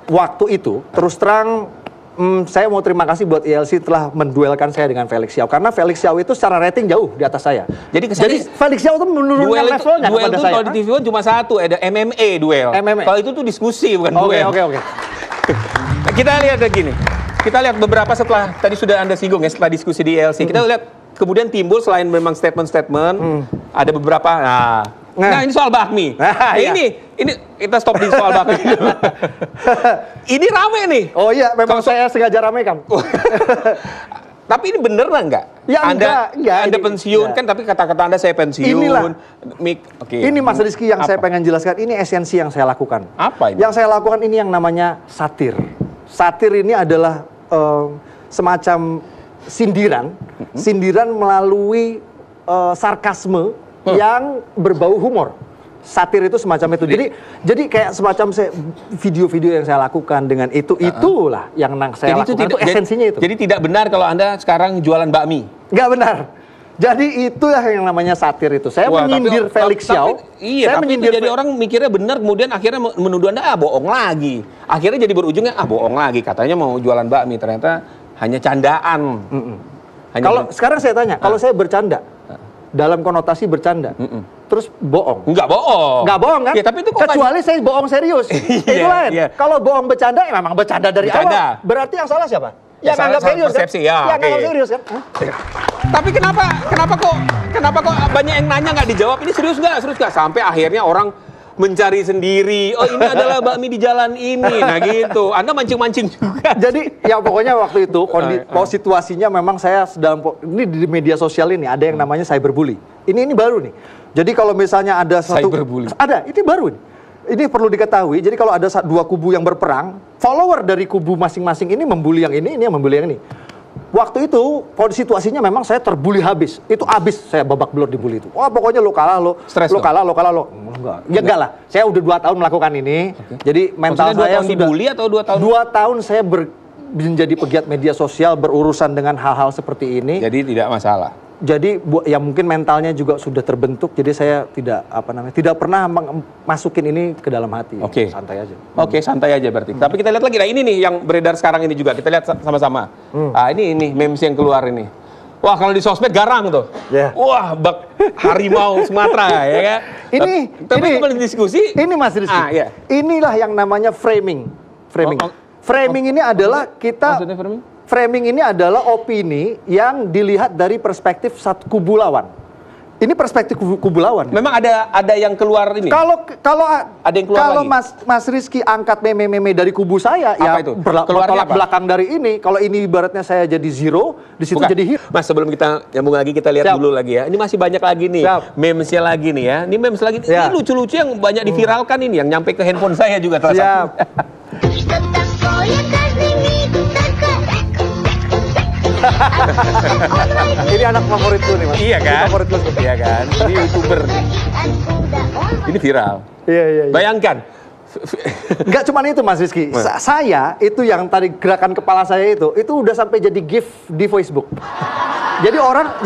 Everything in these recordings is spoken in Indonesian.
waktu itu terus terang saya mau terima kasih buat ILC telah menduelkan saya dengan Felix Xiao karena Felix Xiao itu secara rating jauh di atas saya. Jadi Felix Xiao itu menurunkan levelnya duel kepada itu saya. Kalau di TV One cuma satu, ada MMA duel. Kalau itu tuh diskusi bukan duel. Oke. Kita lihat begini. Kita lihat beberapa setelah tadi sudah Anda singgung ya setelah diskusi di ILC. Kita lihat kemudian timbul selain memang statement-statement ada beberapa Nah, ini soal bakmi. Ini kita stop di soal bakmi. Ini rame nih. Oh iya, memang saya sengaja ramekan. Tapi ini bener nggak? Ya, enggak. Anda pensiun kan, tapi kata-kata Anda saya pensiun. Inilah. Okay. Ini Mas Rizky yang saya pengen jelaskan. Ini esensi yang saya lakukan. Apa ini? Yang saya lakukan ini yang namanya satir. Satir ini adalah semacam sindiran melalui sarkasme yang berbau humor. Satir itu semacam itu. Jadi kayak semacam video-video yang saya lakukan dengan itulah yang saya lakukan. Itu esensinya itu. Jadi tidak benar kalau Anda sekarang jualan bakmi. Nggak benar. Jadi itulah yang namanya satir itu. Saya menyindir Felix Xiao. Iya, tapi itu jadi orang mikirnya benar, kemudian akhirnya menuduh Anda bohong lagi. Akhirnya jadi berujungnya bohong lagi. Katanya mau jualan bakmi, ternyata hanya candaan. Kalau sekarang saya tanya, kalau saya bercanda dalam konotasi bercanda, terus bohong? Nggak bohong kan? Ya, tapi itu kecuali saya bohong serius. Itu lain. Kalau bohong bercanda, ya memang bercanda dari awal. Berarti yang salah siapa? Yang anggap serius persepsi, kan? Yang anggap serius kan? Tapi kenapa kok banyak yang nanya nggak dijawab? Ini serius nggak? Sampai akhirnya orang mencari sendiri. Oh, ini adalah bakmi di jalan ini. Nah gitu. Anda mancing-mancing juga. Jadi ya pokoknya waktu itu situasinya memang saya sedang ini di media sosial ini ada yang namanya cyberbully. Ini baru nih. Jadi kalau misalnya ada cyberbully. Ini baru nih. Ini perlu diketahui. Jadi kalau ada dua kubu yang berperang, follower dari kubu masing-masing ini membuli yang ini yang membuli yang ini. Waktu itu, situasinya memang saya terbuli habis. Itu habis saya babak belur dibully itu. Wah, pokoknya lo kalah lo. Lo kalah lo. Enggak. Ya enggak lah. Saya udah 2 tahun melakukan ini. Jadi mental maksudnya saya 2 tahun dibully atau 2 tahun? 2 tahun saya menjadi pegiat media sosial berurusan dengan hal-hal seperti ini. Jadi tidak masalah. Jadi ya mungkin mentalnya juga sudah terbentuk. Jadi saya tidak pernah masukin ini ke dalam hati. Oke. Santai aja. Oke, santai aja berarti. Tapi kita lihat lagi. Nah, ini nih yang beredar sekarang ini juga. Kita lihat sama-sama. Ini memes yang keluar ini. Wah, kalau di sosmed garang tuh. Yeah. Wah, harimau Sumatera ya kan. Tapi kembali diskusi. Ini Mas Rizky. Iya. Inilah yang namanya framing. Framing ini adalah kita. Maksudnya framing? Framing ini adalah opini yang dilihat dari perspektif satu kubu lawan. Ini perspektif kubu lawan. Memang ada yang keluar ini. Kalau ada yang keluar kalau lagi. Mas Rizky angkat meme-meme dari kubu saya, apa ya itu? bertolak belakang dari ini. Kalau ini ibaratnya saya jadi zero, di situ jadi hero. Mas, sebelum kita nyambung lagi, kita lihat dulu lagi ya. Ini masih banyak lagi nih memesnya lagi nih ya. Ini memes lagi. Ini lucu-lucu yang banyak diviralkan ini, yang nyampe ke handphone saya juga. Ini anak favoritku nih, Mas. Iya kan? Favoritku. Iya kan? Ini YouTuber. Ini viral. Iya. Bayangkan. Enggak cuma itu, Mas Rizky. Saya itu yang tadi gerakan kepala saya itu udah sampai jadi GIF di Facebook. Jadi orang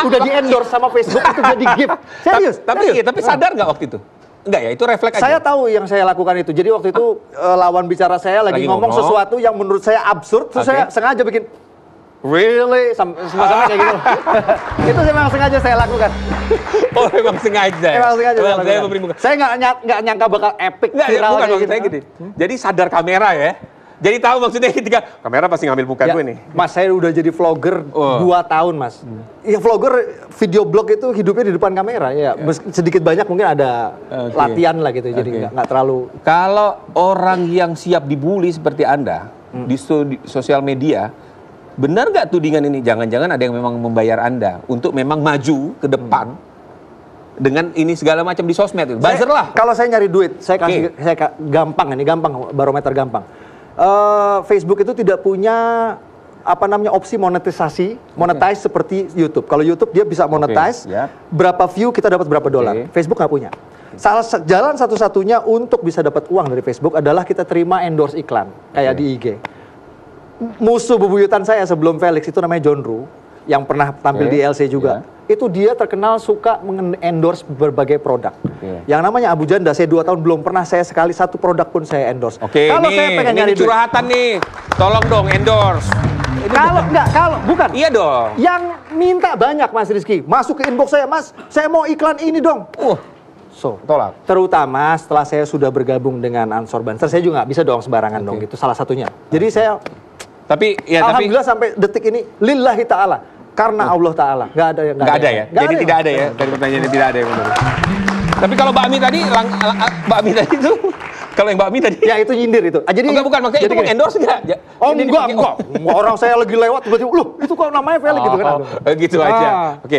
udah di-endorse sama Facebook itu jadi GIF. Serius. Tapi sadar nggak waktu itu? Enggak ya, itu refleks aja. Saya tahu yang saya lakukan itu. Jadi waktu itu lawan bicara saya lagi ngomong sesuatu yang menurut saya absurd, terus saya sengaja bikin really sama kayak gitu. Itu memang sengaja saya lakukan. Oh, memang sengaja. Emang sengaja saya lakukan. Saya nggak nyangka bakal epic viral bukan kayak gitu. Saya gini. Jadi sadar kamera ya. Jadi tahu maksudnya ketika kamera pasti ngambil muka gue nih. Mas, saya udah jadi vlogger 2 tahun, Mas. Ya vlogger video blog itu hidupnya di depan kamera ya. Sedikit banyak mungkin ada latihan lah gitu. Jadi nggak terlalu. Kalau orang yang siap dibully seperti Anda di sosial media, benar nggak tudingan ini? Jangan-jangan ada yang memang membayar Anda untuk memang maju ke depan dengan ini segala macam di sosmed itu. Buzzer lah. Kalau saya nyari duit, saya gampang, barometer gampang. Facebook itu tidak punya opsi monetize seperti YouTube. Kalau YouTube dia bisa monetize, berapa view kita dapat berapa dolar. Facebook nggak punya. Jalan satu-satunya untuk bisa dapat uang dari Facebook adalah kita terima endorse iklan kayak di IG. Musuh bebuyutan saya sebelum Felix itu namanya John Ru, yang pernah tampil di LC juga. itu dia terkenal suka endorse berbagai produk. Iya. Yang namanya Abu Janda, saya 2 tahun belum pernah saya sekali satu produk pun saya endorse. Oke, Kalau nih, saya pengen ini nyari duit, curhatan nih. Tolong dong endorse. kalau bukan. Iya dong. Yang minta banyak Mas Rizky, masuk ke inbox saya, Mas, saya mau iklan ini dong. So, Tolak. terutama setelah saya sudah bergabung dengan Ansor Banser, saya juga nggak bisa dong sembarangan dong, itu salah satunya. Jadi saya, Tapi alhamdulillah sampai detik ini, lillahi ta'ala, karena Allah ta'ala, nggak ada yang nggak ada ya. Jadi tidak ada ya. Dari pertanyaan tidak ada yang benar. Tapi kalau Mbak Ami tadi, Mbak Ami tadi itu, kalau yang Mbak Ami tadi, Ya itu nyindir itu. Jadi bukan maksudnya itu gini. endorse nggak? Oh Ini enggak, dipakai- enggak. Orang saya lagi lewat tiba-tiba, loh itu kok namanya Felix gitu kan. Gitu aja. Oke.